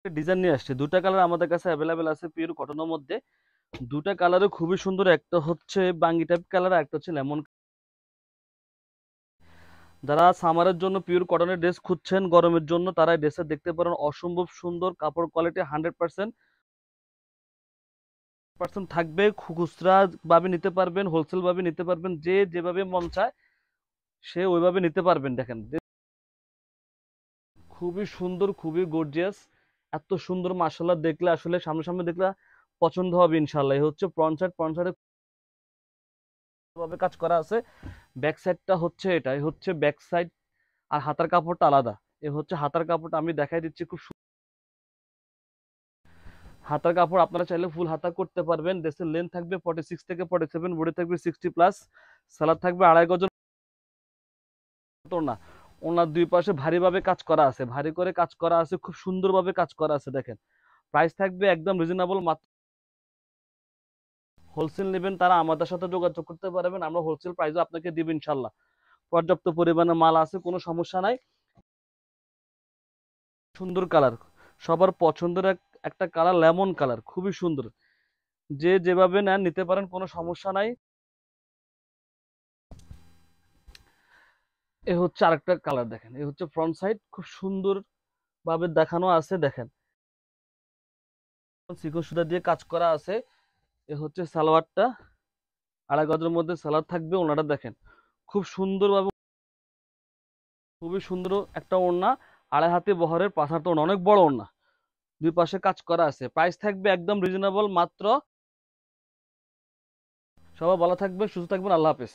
Design নিয়ে আসছে, দুটা কালার আমাদের কাছে অ্যাভেলেবেল আছে পিওর কটনের মধ্যে। দুটা কালারও খুবই সুন্দর, একটা হচ্ছে বাঙ্গি টাইপ কালার, একটা হচ্ছে লেমন। যারা সামারের জন্য পিওর কটনের ড্রেস খুঁজছেন গরমের জন্য, তারা ড্রেসে দেখতে পারেন, অসম্ভব সুন্দর কাপড় কোয়ালিটি 100% থাকবে। খুচরা ভাবে নিতে পারবেন, হোলসেল ভাবে নিতে পারবেন, যে যেভাবে মন চায় সে ওইভাবে নিতে পারবেন। দেখেন খুবই সুন্দর, খুবই গর্জিয়াস, এত সুন্দর মাশাআল্লাহ, দেখলে আসলে সামনে সামনে দেখলে পছন্দ হবে ইনশাআল্লাহ। এই হচ্ছে ফ্রন্ট সাইড, ফ্রন্ট সাইডে ভাবে কাজ করা আছে। ব্যাক সাইডটা হচ্ছে এটা, এই হচ্ছে ব্যাক সাইড, আর হাতার কাপড়টা আলাদা। এ হচ্ছে হাতার কাপড়টা, আমি দেখাই দিচ্ছি খুব হাতার কাপড় আপনারা চাইলে ফুল হাতা করতে পারবেন। ড্রেসের লেন্থ থাকবে 46 থেকে 47, বডি থাকবে 60+, সালাদ থাকবে 2.5 গজ। না, ওনার দুই পাশে ভারীভাবে কাজ করা আছে, ভারী করে কাজ করা আছে, খুব সুন্দরভাবে কাজ করা আছে। দেখেন প্রাইস থাকবে একদম রিজনেবল, মাত্র। হোলসেল নেবেন তারা আমাদের সাথে যোগাযোগ করতে পারবেন, আমরা হোলসেল প্রাইসও আপনাকে দিব ইনশাল্লাহ। পর্যাপ্ত পরিমাণে মাল আছে, কোনো সমস্যা নাই। সুন্দর কালার, সবার পছন্দের একটা কালার, লেমন কালার, খুবই সুন্দর। যে যেভাবে নেন নিতে পারেন, কোনো সমস্যা নাই। এ হচ্ছে আরেকটা কালার, দেখেন এ হচ্ছে ফ্রন্ট সাইড, খুব সুন্দর ভাবে দেখানো আছে। দেখেন সিকো সুতা দিয়ে কাজ করা আছে। এ হচ্ছে সালোয়ারটা, 2.5 গজের মধ্যে সালোয়ার থাকবে। ওনাটা দেখেন খুব সুন্দর ভাবে, খুবই সুন্দর একটা ওড়না, 2.5 হাতে বহরের, 5 হাতে ওড়না, অনেক বড় ওড়না, দুই পাশে কাজ করা আছে। প্রাইস থাকবে একদম রিজনেবল, মাত্র। সবাই ভালো থাকবেন, সুস্থ থাকবেন, আল্লাহ হাফেজ।